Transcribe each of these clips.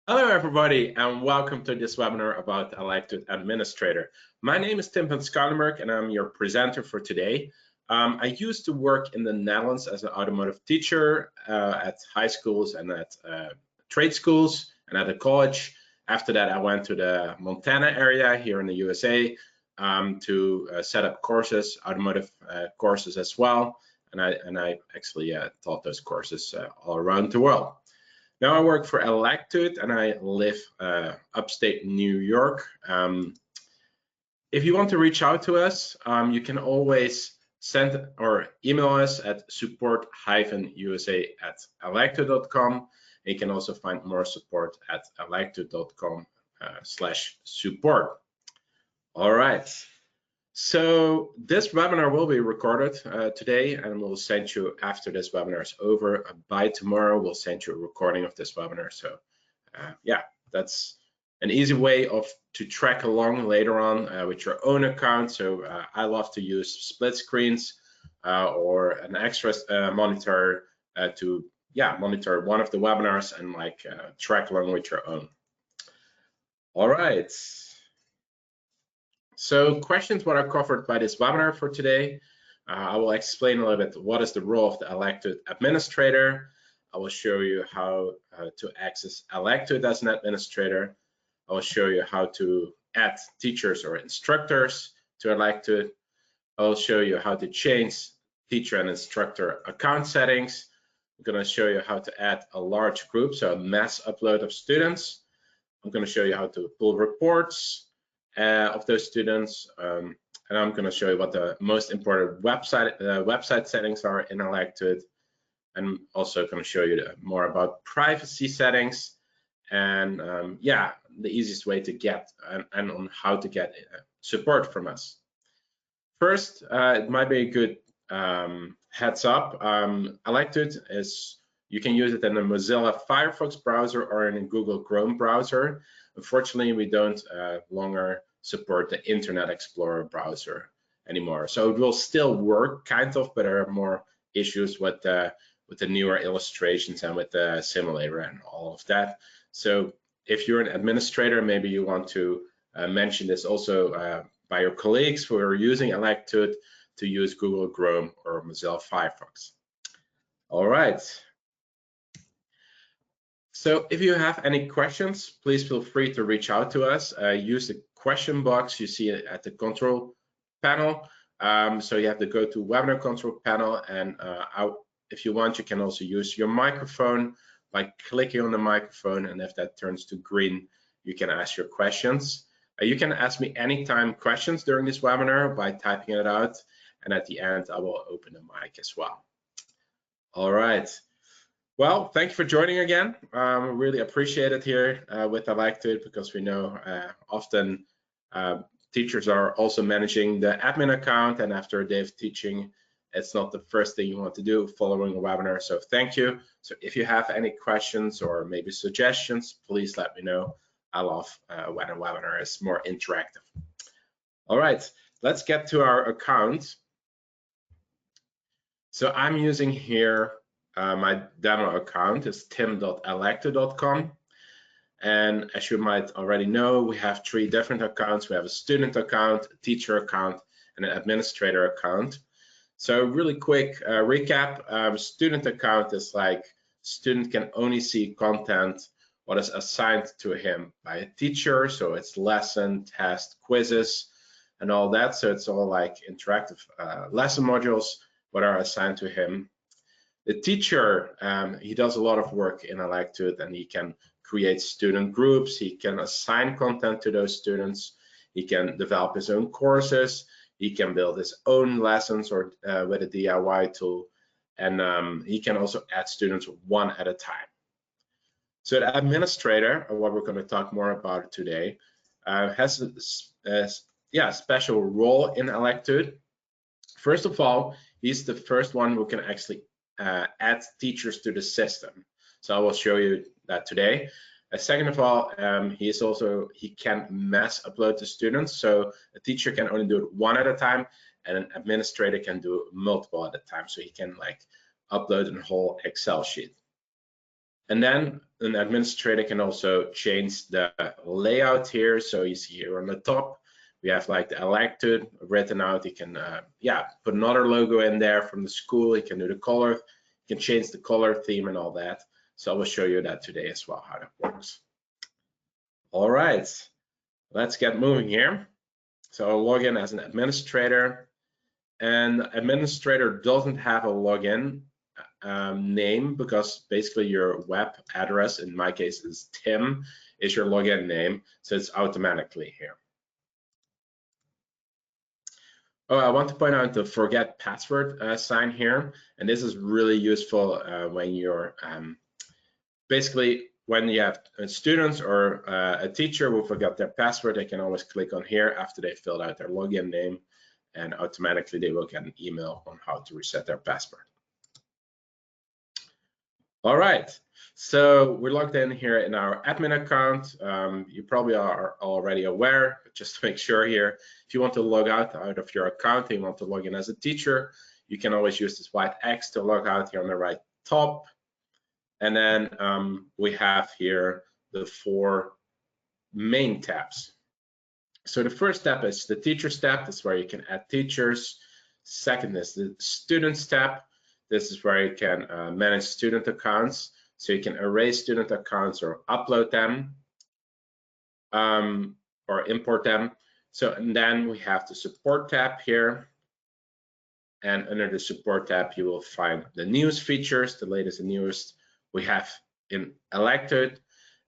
Hello everybody and welcome to this webinar about Electude Administrator. My name is Tim van Schalenberg and I'm your presenter for today. I used to work in the Netherlands as an automotive teacher at high schools and at trade schools and at a college. After that I went to the Montana area here in the USA to set up courses, automotive courses as well. And I actually taught those courses all around the world. Now I work for Electude and I live upstate New York. If you want to reach out to us, you can always send or email us at support-usa@electude.com. You can also find more support at electude.com/support. All right. So this webinar will be recorded today and we'll send you after this webinar is over. By tomorrow, we'll send you a recording of this webinar. So yeah, that's an easy way to track along later on with your own account. So I love to use split screens or an extra monitor to monitor one of the webinars and track along with your own. All right. So questions what are covered by this webinar for today. I will explain a little bit what is the role of the Electude administrator. I will show you how to access Electude as an administrator. I will show you how to add teachers or instructors to Electude. I will show you how to change teacher and instructor account settings. I'm going to show you how to add a large group, so a mass upload of students. I'm going to show you how to pull reports of those students, and I'm going to show you what the most important website settings are in Electude. I'm also going to show you more about privacy settings and the easiest way to get and on how to get support from us. First, it might be a good heads up. Electude you can use it in a Mozilla Firefox browser or in a Google Chrome browser. Unfortunately, we don't longer support the Internet Explorer browser anymore. So it will still work kind of, but there are more issues with the newer illustrations and with the simulator and all of that. So if you're an administrator, maybe you want to mention this also by your colleagues who are using Electude to use Google Chrome or Mozilla Firefox. All right. So if you have any questions, please feel free to reach out to us. Use the question box you see at the control panel. So you have to go to webinar control panel, and if you want, you can also use your microphone by clicking on the microphone, and if that turns to green, you can ask your questions. You can ask me anytime questions during this webinar by typing it out, and at the end, I will open the mic as well. All right. Well, thank you for joining again. Really appreciate it here with Electude, because we know often teachers are also managing the admin account, and after a day of teaching, it's not the first thing you want to do following a webinar. So thank you. So if you have any questions or maybe suggestions, please let me know. I love when a webinar is more interactive. All right, let's get to our account. So I'm using here my demo account is tim.electude.com. And as you might already know, we have 3 different accounts. We have a student account, a teacher account, and an administrator account. So really quick recap, student account is like student can only see content what is assigned to him by a teacher. So it's lesson, test, quizzes, and all that. So it's all like interactive lesson modules what are assigned to him. The teacher, he does a lot of work in Electude, and he can create student groups. He can assign content to those students. He can develop his own courses. He can build his own lessons or with a DIY tool. And he can also add students one at a time. So the administrator, what we're going to talk more about today, has a special role in Electude. First of all, he's the first one who can actually add teachers to the system. So I will show you that today. Second of all, he can mass upload to students. So a teacher can only do it one at a time, and an administrator can do multiple at a time. So he can like upload a whole Excel sheet. And then an administrator can also change the layout here. So you see here on the top, we have like the Electude written out. You can, put another logo in there from the school. You can do the color, you can change the color theme and all that. So I will show you that today as well, how that works. All right, let's get moving here. So I'll log in as an administrator, and administrator doesn't have a login name, because basically your web address, in my case is Tim, is your login name, so it's automatically here. Oh, I want to point out the forget password sign here, and this is really useful when you're basically when you have students or a teacher who forgot their password. They can always click on here after they filled out their login name, and automatically they will get an email on how to reset their password. All right, so we're logged in here in our admin account. You probably are already aware, but just to make sure here, if you want to log out of your account and you want to log in as a teacher, you can always use this white X to log out here on the right top. And then we have here the 4 main tabs. So the first tab is the Teachers tab. That's where you can add teachers. Second is the Students tab. This is where you can manage student accounts. So you can erase student accounts or upload them or import them. So, and then we have the Support tab here. And under the Support tab, you will find the news features, the latest and newest we have in Electude.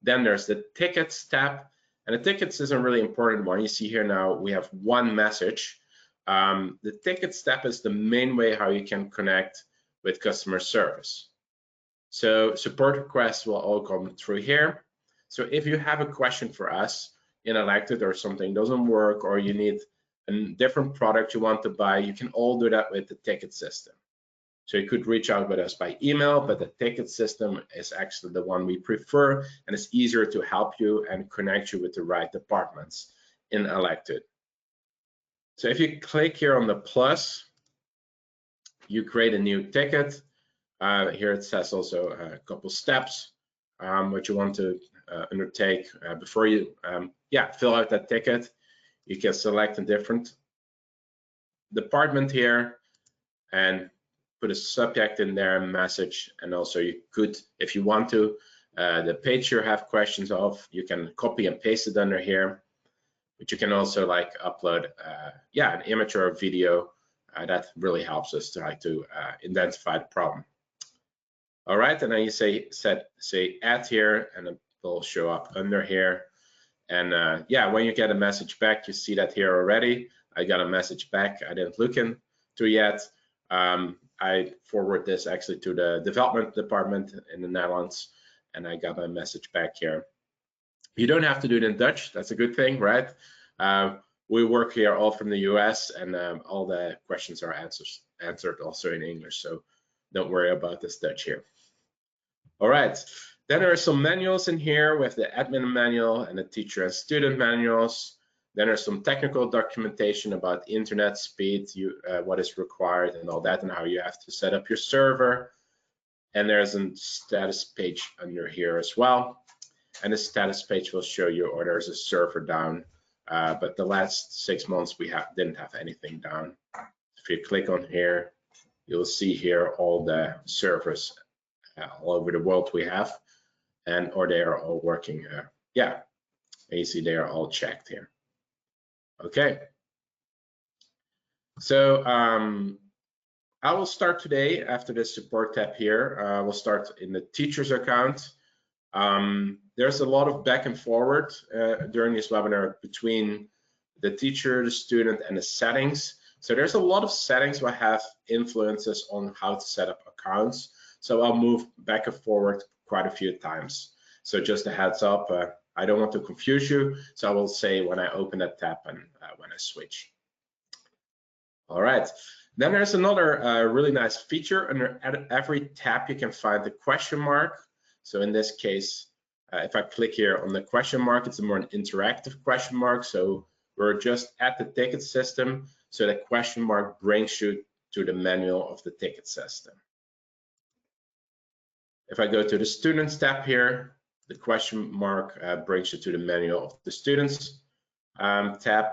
Then there's the Tickets tab. And the Tickets is a really important one. You see here now we have one message. The Tickets tab is the main way how you can connect with customer service. So support requests will all come through here. So if you have a question for us in Electude, or something doesn't work, or you need a different product you want to buy, you can all do that with the ticket system. So you could reach out with us by email, but the ticket system is actually the one we prefer, and it's easier to help you and connect you with the right departments in Electude. So if you click here on the plus, you create a new ticket. Here it says also a couple steps what you want to undertake before you fill out that ticket. You can select a different department here and put a subject in there, a message, and also you could, if you want to, the page you have questions of, you can copy and paste it under here, but you can also like upload an image or a video. That really helps us to identify the problem. All right, and then you say add here, and it will show up under here. And when you get a message back, you see that here already. I got a message back. I didn't look into yet. I forward this actually to the development department in the Netherlands, and I got my message back here. You don't have to do it in Dutch. That's a good thing, right? We work here all from the US, and all the questions are answered also in English, so don't worry about this Dutch here. All right, then there are some manuals in here with the admin manual and the teacher and student manuals. Then there's some technical documentation about internet speed, what is required and all that, and how you have to set up your server. And there's a status page under here as well. And the status page will show you, or there's a server down. But the last 6 months we didn't have anything down. If you click on here, you'll see here all the servers all over the world we have, or they are all working. And you see they are all checked here. Okay. So I will start today after the support tab here. We'll start in the teacher's account. There's a lot of back and forward during this webinar between the teacher, the student, and the settings. So there's a lot of settings that have influences on how to set up accounts. So I'll move back and forward quite a few times. So just a heads up, I don't want to confuse you. So I will say when I open that tab and when I switch. All right. Then there's another really nice feature. Under every tab, you can find the question mark. So in this case, if I click here on the question mark, it's a more interactive question mark. So we're just at the ticket system. So the question mark brings you to the manual of the ticket system. If I go to the Students tab here, the question mark brings you to the menu of the Students tab.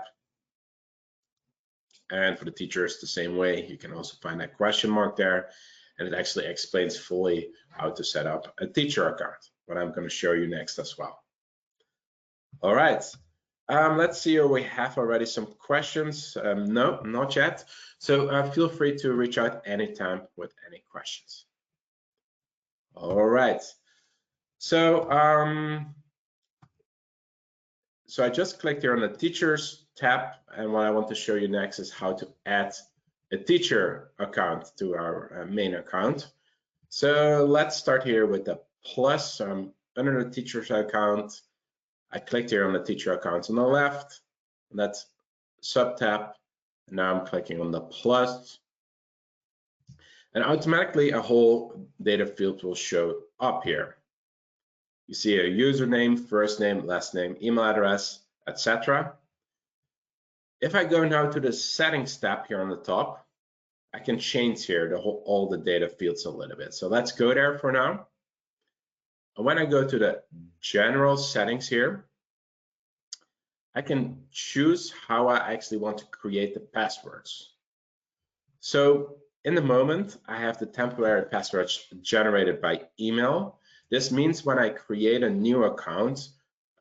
And for the teachers, the same way. You can also find that question mark there, and it actually explains fully how to set up a teacher account, what I'm going to show you next as well. All right, let's see if we have already some questions. No, not yet. So feel free to reach out anytime with any questions. All right. So I just clicked here on the Teachers tab, and what I want to show you next is how to add a teacher account to our main account. So let's start here with the plus. Under the Teachers account, I clicked here on the Teacher account on the left, and that's sub-tab. Now I'm clicking on the plus, and automatically a whole data field will show up here. You see a username, first name, last name, email address, etc. If I go now to the settings tab here on the top, I can change here all the data fields a little bit. So let's go there for now. And when I go to the general settings here, I can choose how I actually want to create the passwords. So in the moment, I have the temporary passwords generated by email. This means when I create a new account,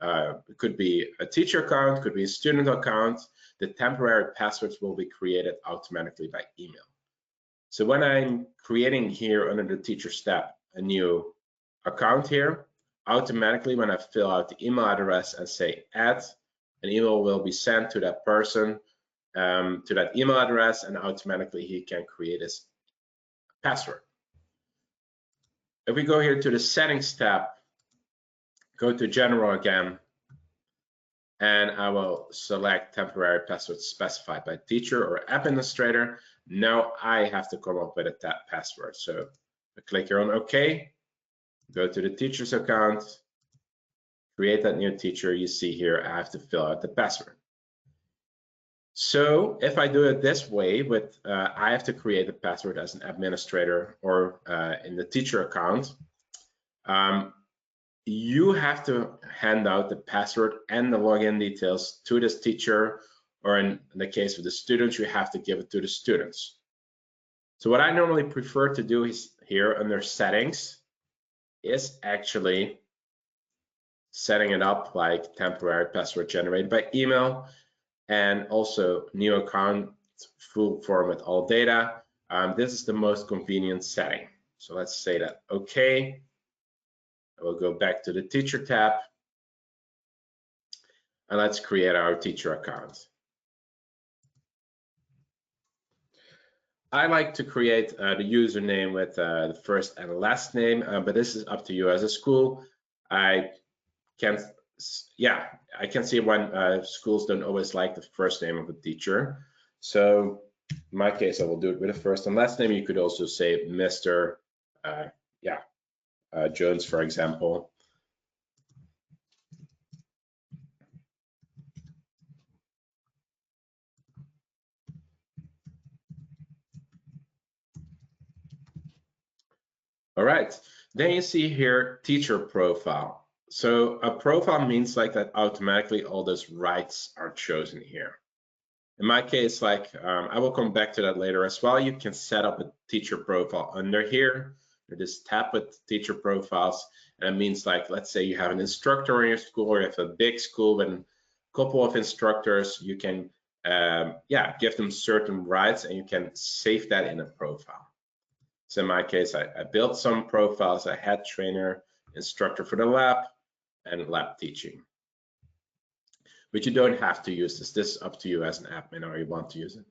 it could be a teacher account, could be a student account, the temporary passwords will be created automatically by email. So when I'm creating here under the Teachers tab a new account here, automatically when I fill out the email address and say add, an email will be sent to that person, to that email address, and automatically he can create his password. If we go here to the Settings tab, go to General again, and I will select temporary password specified by teacher or administrator. Now I have to come up with a password. So I click here on OK, go to the teacher's account, create that new teacher. You see here I have to fill out the password. So if I do it this way, with I have to create a password as an administrator or in the teacher account, you have to hand out the password and the login details to this teacher, or in the case of the students, you have to give it to the students. So what I normally prefer to do is here under settings is actually setting it up like temporary password generated by email, and also new account, full form with all data. This is the most convenient setting. So let's say that okay. I will go back to the Teacher tab, and let's create our teacher account. I like to create the username with the first and last name, but this is up to you as a school. I can see when schools don't always like the first name of a teacher. So in my case, I will do it with the first and last name. You could also say Mr. Jones, for example. All right, then you see here teacher profile. So a profile means like that automatically all those rights are chosen here. In my case, like I will come back to that later as well. You can set up a teacher profile under here. You just tap with teacher profiles, and it means like, let's say you have an instructor in your school, or you have a big school with a couple of instructors, you can give them certain rights, and you can save that in a profile. So in my case, I built some profiles. I had trainer, instructor for the lab, and lab teaching. But you don't have to use this. This is up to you as an admin, or you want to use it.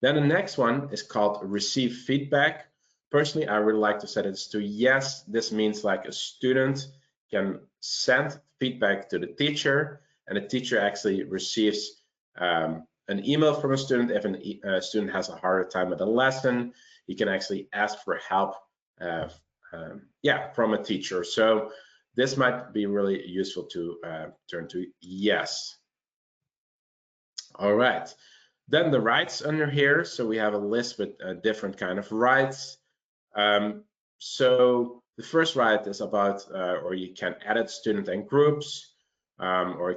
Then the next one is called receive feedback. Personally, I really like to set it to yes. This means like a student can send feedback to the teacher, and the teacher actually receives an email from a student. If a student has a harder time with a lesson, you can actually ask for help from a teacher. So this might be really useful to turn to yes. All right, then the rights under here. So we have a list with different kind of rights. So The first right is about, or you can edit student and groups, or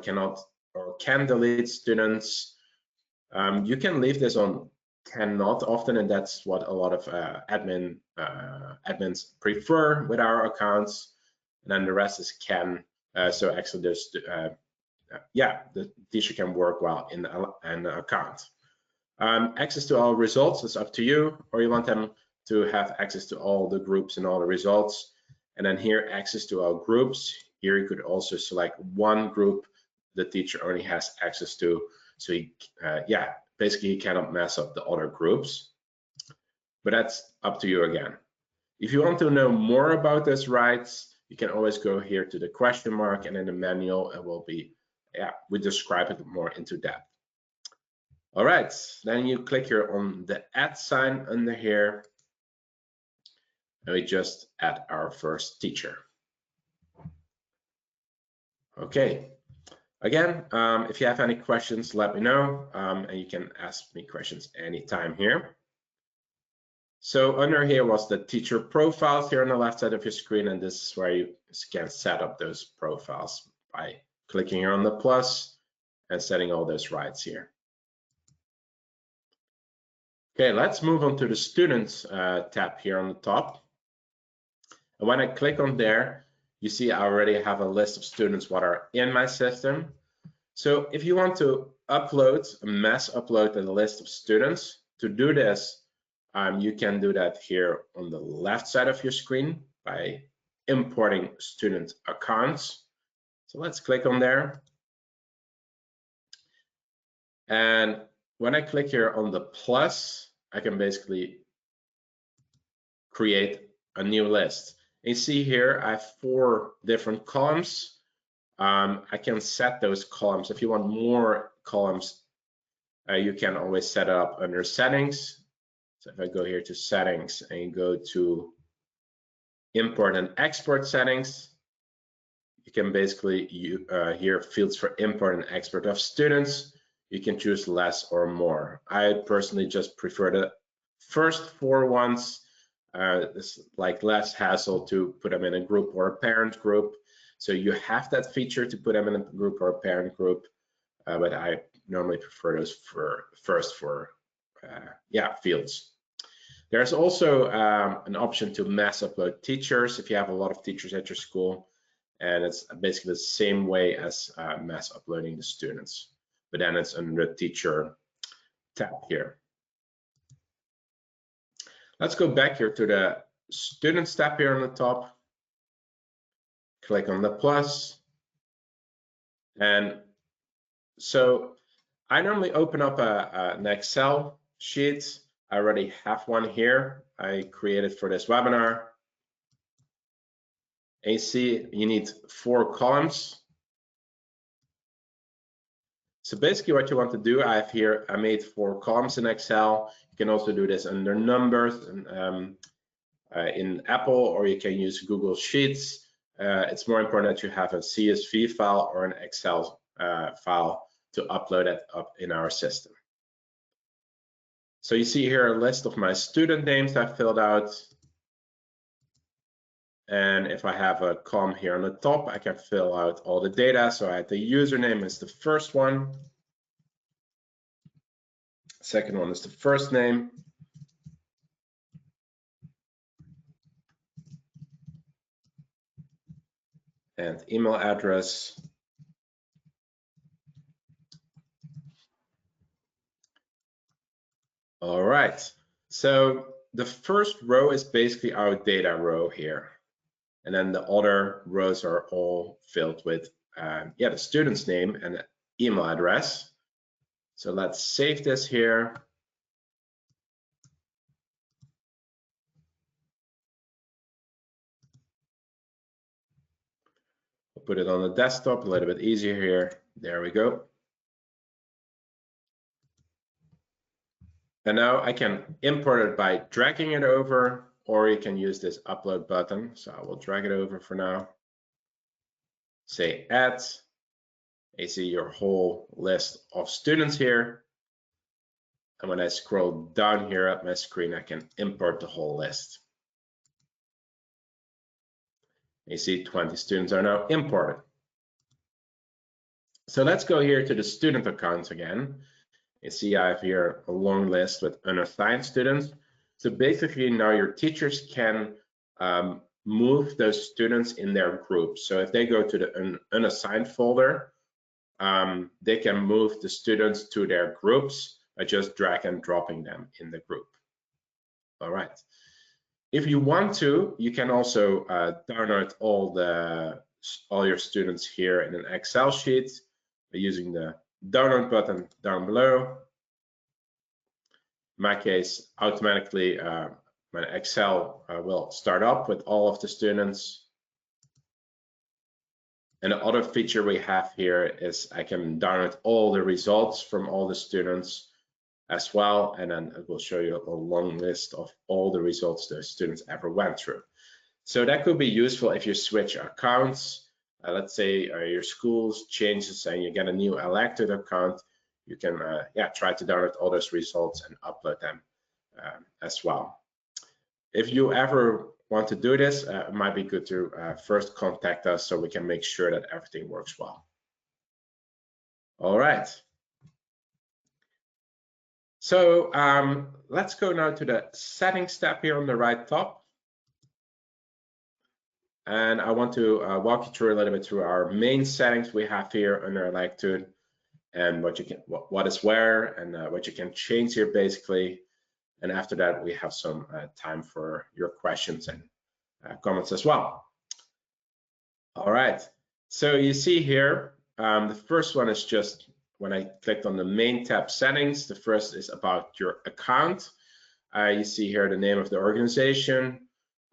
can delete students. You can leave this on cannot often, and that's what a lot of admins prefer with our accounts. And then the rest is can. So actually, there's the teacher can work well in an account. Access to all results is up to you, or you want them to have access to all the groups and all the results. And then here, access to all groups. Here you could also select one group the teacher only has access to. So basically he cannot mess up the other groups. But that's up to you again. If you want to know more about those rights, you can always go here to the question mark, and in the manual it will be, we describe it more into depth. All right, then you click here on the add sign under here, and we just add our first teacher. Okay, again, if you have any questions, let me know, and you can ask me questions anytime here. So under here was the teacher profiles here on the left side of your screen, and this is where you can set up those profiles by clicking here on the plus and setting all those rights here. Okay, let's move on to the students tab here on the top. And when I click on there, you see I already have a list of students what are in my system. So if you want to upload, mass upload a list of students, to do this, you can do that here on the left side of your screen by importing student accounts. So let's click on there. And when I click here on the plus, I can basically create a new list. And you see here, I have 4 different columns. I can set those columns. If you want more columns, you can always set it up under settings. So if I go here to settings and go to import and export settings, you can basically here fields for import and export of students. You can choose less or more. I personally just prefer the first 4 ones. It's like less hassle to put them in a group or a parent group. So you have that feature to put them in a group or a parent group, but I normally prefer those first for fields. There's also an option to mass upload teachers if you have a lot of teachers at your school, and it's basically the same way as mass uploading the students, but then it's under the teacher tab here. Let's go back here to the students tab here on the top. Click on the plus. And so I normally open up an Excel sheet. I already have one here. I created for this webinar. And you see you need 4 columns. So basically what you want to do, I made 4 columns in Excel. You can also do this under numbers and in Apple, or you can use Google Sheets. It's more important that you have a CSV file or an Excel file to upload it up in our system. So you see here a list of my student names I filled out. And if I have a column here on the top, I can fill out all the data. So I had the username is the first one. Second one is the first name. And email address. All right. So the first row is basically our data row here. And then the other rows are all filled with the student's name and the email address. So let's save this here. I'll put it on the desktop, a little bit easier here. There we go. And now I can import it by dragging it over, or you can use this upload button. So I will drag it over for now. Say add. You see your whole list of students here. And when I scroll down here at my screen, I can import the whole list. You see 20 students are now imported. So let's go here to the student accounts again. You see I have here a long list with unassigned students. So basically now your teachers can move those students in their groups. So if they go to the unassigned folder, they can move the students to their groups by just drag and dropping them in the group. All right. If you want to, you can also download all your students here in an Excel sheet by using the download button down below. In my case, automatically my Excel will start up with all of the students. And the other feature we have here is I can download all the results from all the students as well, and then it will show you a long list of all the results the students ever went through. So that could be useful if you switch accounts. Let's say your school changes and you get a new Electude account, you can try to download all those results and upload them as well. If you ever want to do this, it might be good to first contact us so we can make sure that everything works well. All right. So let's go now to the settings tab here on the right top. And I want to walk you through a little bit through our main settings we have here under Electude, and what is where, and what you can change here basically. And after that, we have some time for your questions and comments as well. All right, so you see here, the first one is just when I clicked on the main tab settings, the first is about your account. You see here the name of the organization.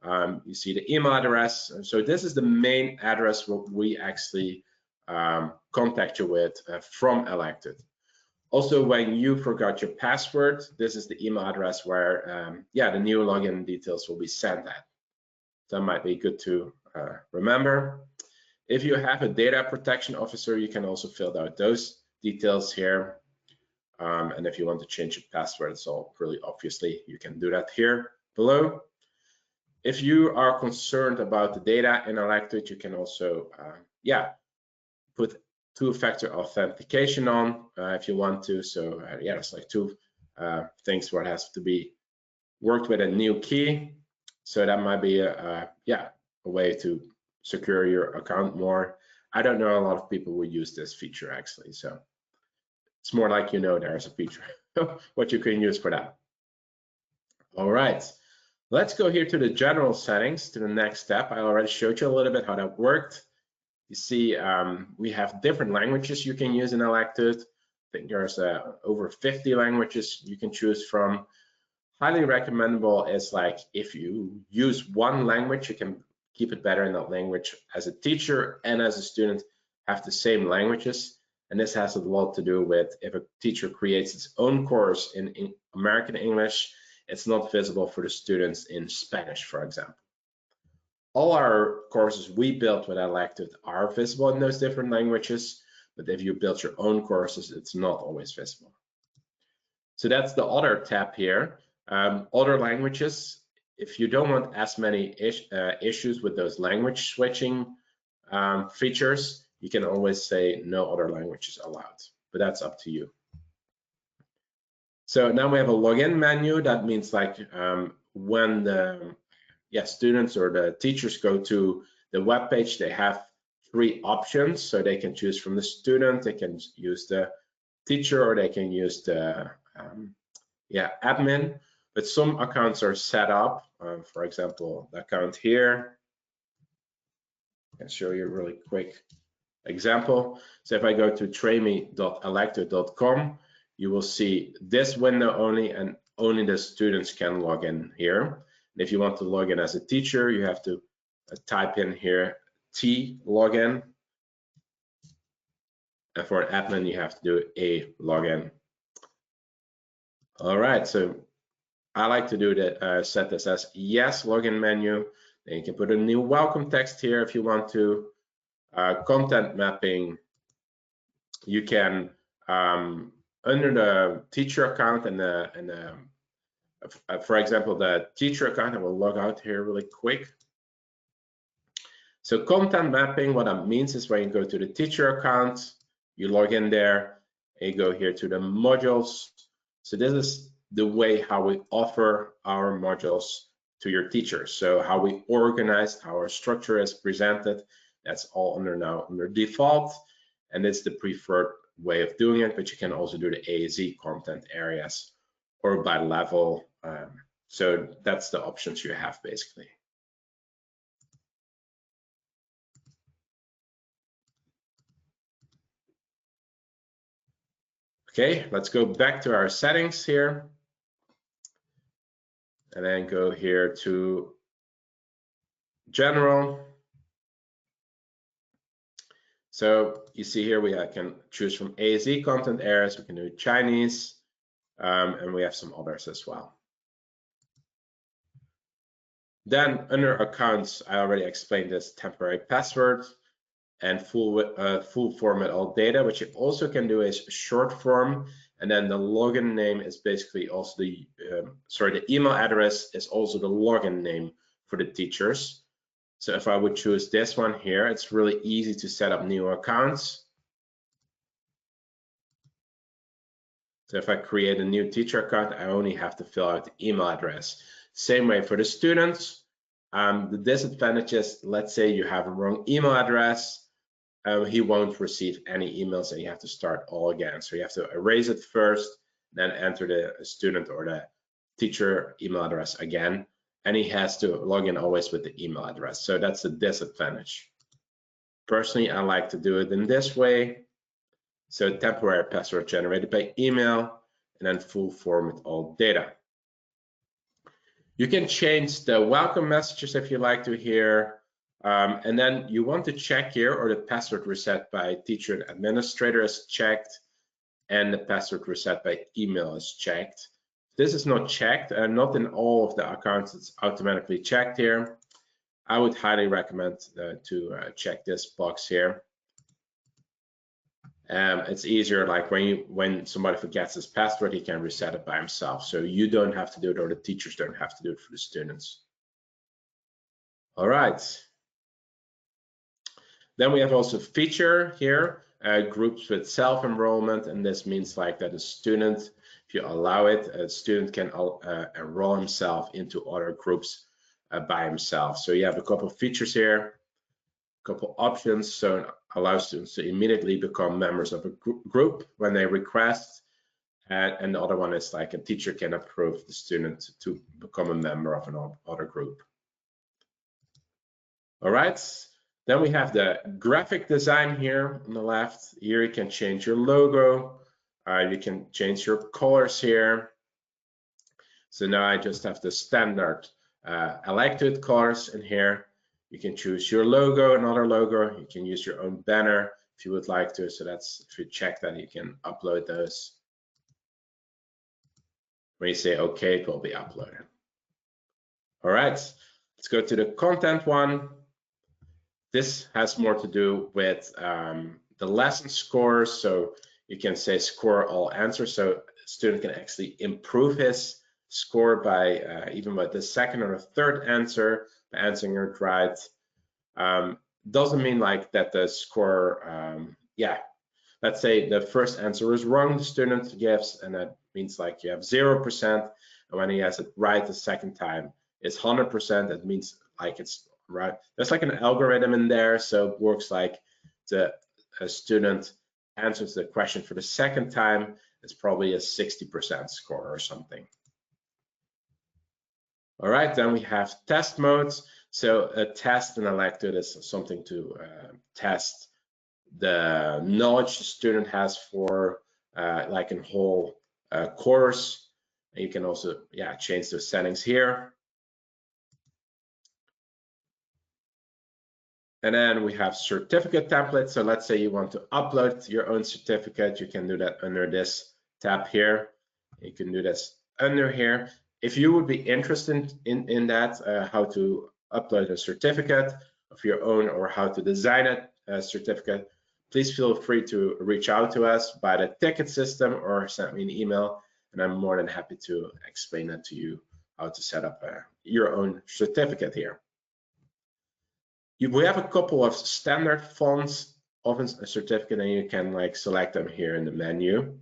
You see the email address. So this is the main address what we actually contact you with from Electude. Also, when you forgot your password, this is the email address where the new login details will be sent at. That might be good to remember. If you have a data protection officer, you can also fill out those details here. And if you want to change your password, it's all really obviously, you can do that here below. If you are concerned about the data in Electude, you can also put two-factor authentication on if you want to. So it's like two things where it has to be worked with a new key. So that might be a way to secure your account more. I don't know a lot of people will use this feature actually, so it's more like there's a feature what you can use for that. All right, let's go here to the general settings, to the next step. I already showed you a little bit how that worked. You see, we have different languages you can use in Electude. I think there's over 50 languages you can choose from. Highly recommendable is like if you use one language, you can keep it better in that language. As a teacher and as a student have the same languages. And this has a lot to do with if a teacher creates its own course in American English, it's not visible for the students in Spanish, for example. All our courses we built with Electude are visible in those different languages, but if you build your own courses, it's not always visible. So that's the other tab here. Other languages, if you don't want as many issues with those language switching features, you can always say no other languages allowed, but that's up to you. So now we have a login menu. That means like when the students or the teachers go to the web page, they have 3 options. So they can choose from the student, they can use the teacher, or they can use the admin. But some accounts are set up. For example, the account here. I can show you a really quick example. So if I go to trainme.electude.com, you will see this window only, and only the students can log in here. And if you want to log in as a teacher, you have to type in here T login. And for an admin, you have to do a login. All right, so I like to do that, set this as yes login menu. Then you can put a new welcome text here if you want to. Content mapping, you can under the teacher account and for example, the teacher account, I will log out here really quick. So content mapping, what that means is when you go to the teacher account, you log in there, and you go here to the modules. So this is the way how we offer our modules to your teachers. So how we organize, how our structure is presented, that's all under default. And it's the preferred way of doing it, but you can also do the AZ content areas or by level. So that's the options you have basically. Okay, let's go back to our settings here. And then go here to general. So you see here we can choose from AZ content areas, we can do Chinese, and we have some others as well. Then under accounts, I already explained this temporary password and full format all data. What you also can do is short form, and then the login name is basically also the email address is also the login name for the teachers. So if I would choose this one here, it's really easy to set up new accounts. So if I create a new teacher account, I only have to fill out the email address. Same way for the students. The disadvantage is, let's say you have a wrong email address, he won't receive any emails and you have to start all again. So you have to erase it first, then enter the student or the teacher email address again. And he has to log in always with the email address. So that's the disadvantage. Personally, I like to do it in this way. So temporary password generated by email and then full format all data. You can change the welcome messages if you like to here. And then you want to check here, or the password reset by teacher and administrator is checked, and the password reset by email is checked. This is not checked, and not in all of the accounts it's automatically checked here. I would highly recommend to check this box here. It's easier, like when somebody forgets his password, he can reset it by himself. So you don't have to do it, or the teachers don't have to do it for the students. All right. Then we have also feature here, groups with self-enrollment, and this means like that a student, if you allow it, a student can enroll himself into other groups by himself. So you have a couple of features here, a couple options. So it allows students to immediately become members of a group when they request. And the other one is like a teacher can approve the student to become a member of another group. All right. Then we have the graphic design here on the left. Here you can change your logo. You can change your colors here. So now I just have the standard Electude colors in here. You can choose your logo, another logo. You can use your own banner if you would like to. So that's, if you check that, you can upload those. When you say OK, it will be uploaded. All right, let's go to the content one. This has more to do with the lesson scores. So you can say score all answers. So a student can actually improve his score by even with the second or the third answer, by answering it right. Doesn't mean like that the score, let's say the first answer is wrong, the student gives, and that means like you have 0%. And when he has it right the second time, it's 100%. That means like it's right. There's like an algorithm in there, so it works like a student answers the question for the second time, it's probably a 60% score or something. All right, then we have test modes. So a test in Electude is something to test the knowledge the student has for like a whole course. And you can also change the settings here. And then we have certificate templates. So let's say you want to upload your own certificate. You can do that under this tab here. You can do this under here. If you would be interested in that, how to upload a certificate of your own or how to design a certificate, please feel free to reach out to us by the ticket system or send me an email, and I'm more than happy to explain that to you, how to set up your own certificate here. We have a couple of standard fonts of a certificate, and you can like select them here in the menu.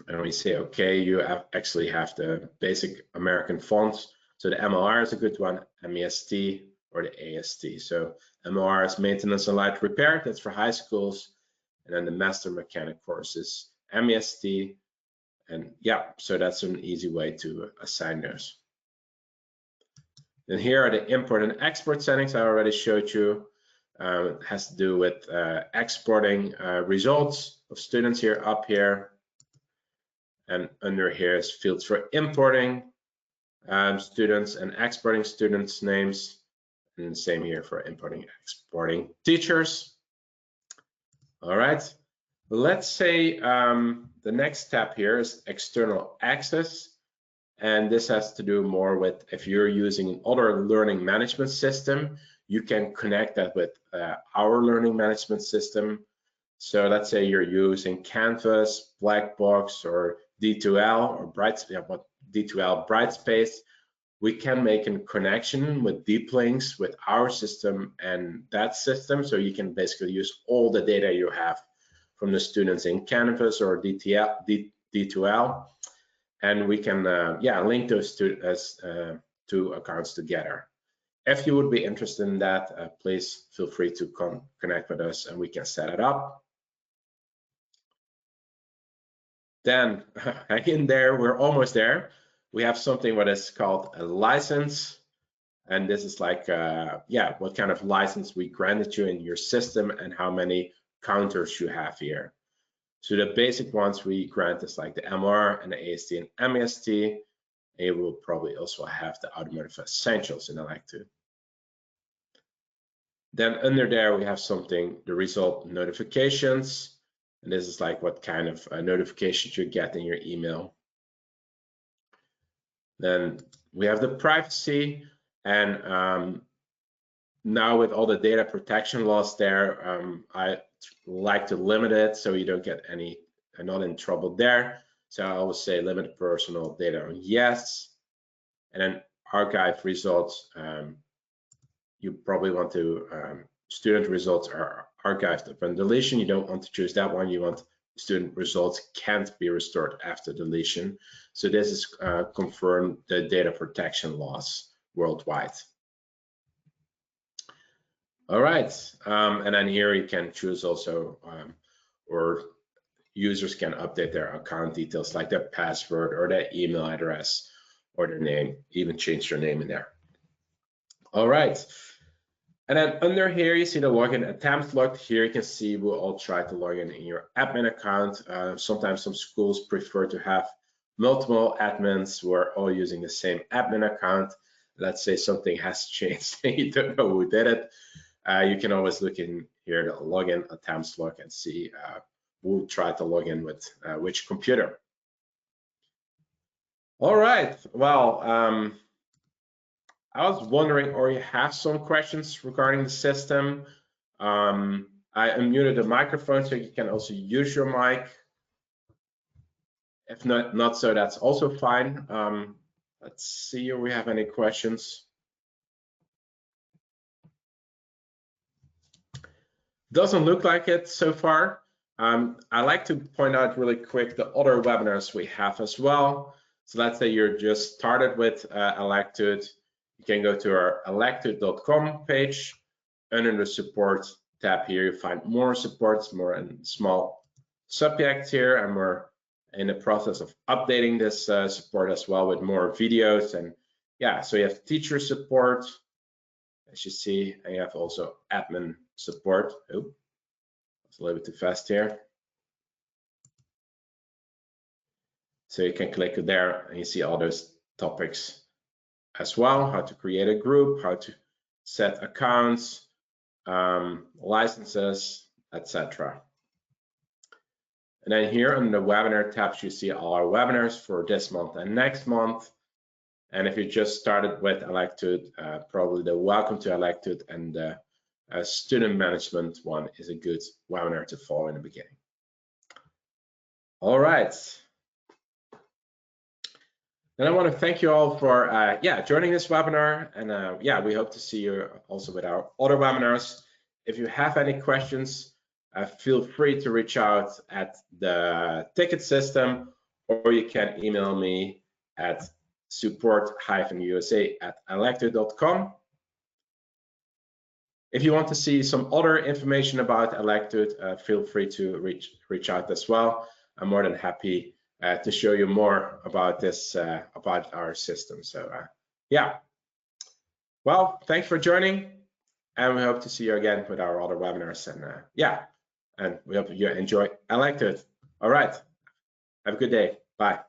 And we say, okay, you actually have the basic American fonts. So the MLR is a good one, MEST or the AST. So MLR is maintenance and light repair, that's for high schools. And then the master mechanic course is MEST. And yeah, so that's an easy way to assign those. And here are the import and export settings I already showed you. It has to do with exporting results of students here up here. And under here is fields for importing students and exporting students' names. And the same here for importing and exporting teachers. All right. Let's say the next step here is external access. And this has to do more with if you're using other learning management system, you can connect that with our learning management system. So let's say you're using Canvas, Blackbox, or D2L or D2L Brightspace. We can make a connection with deep links with our system and that system. So you can basically use all the data you have from the students in Canvas or D2L. And we can link those two accounts together. If you would be interested in that, please feel free to connect with us and we can set it up. Then hang in there, we're almost there. We have something what is called a license. And this is like, what kind of license we granted you in your system and how many counters you have here. So the basic ones we grant is like the MR and the AST and MEST. It will probably also have the automotive essentials in Electude. Then under there we have something, the result notifications. And this is like what kind of notifications you get in your email. Then we have the privacy, and now with all the data protection laws there, I like to limit it so you don't get not in trouble there. So I always say limit personal data on yes. And then archive results, you probably want to, student results are archived upon deletion. You don't want to choose that one. You want student results can't be restored after deletion. So this is confirmed the data protection laws worldwide. All right, and then here you can choose also, or users can update their account details like their password or their email address or their name, even change their name in there. All right, and then under here you see the login attempt log. Here you can see we'll all try to log in your admin account. Sometimes some schools prefer to have multiple admins who are all using the same admin account. Let's say something has changed and you don't know who did it. You can always look in here the login attempts log and see who tried to log in with which computer. All right, well, I was wondering, or you have some questions regarding the system. I unmuted the microphone so you can also use your mic. If not so, that's also fine. Let's see if we have any questions. Doesn't look like it so far. I like to point out really quick the other webinars we have as well. So let's say you're just started with Electude. You can go to our electude.com page. Under the support tab here, you find more supports, more and small subjects here. And we're in the process of updating this support as well with more videos. And yeah, so you have teacher support, as you see, and you have also admin support. Oh, it's a little bit too fast here. So you can click there and you see all those topics as well, how to create a group, how to set accounts, licenses, etc. And then here on the webinar tabs, you see all our webinars for this month and next month. And if you just started with Electude, probably the Welcome to Electude and the Student Management one is a good webinar to follow in the beginning. All right. And I want to thank you all for joining this webinar. And we hope to see you also with our other webinars. If you have any questions, feel free to reach out at the ticket system, or you can email me at support-usa@electude.com. If you want to see some other information about Electude, feel free to reach out as well. I'm more than happy to show you more about this, about our system. So well, thanks for joining, and we hope to see you again with our other webinars. And and we hope you enjoy Electude. All right, have a good day. Bye.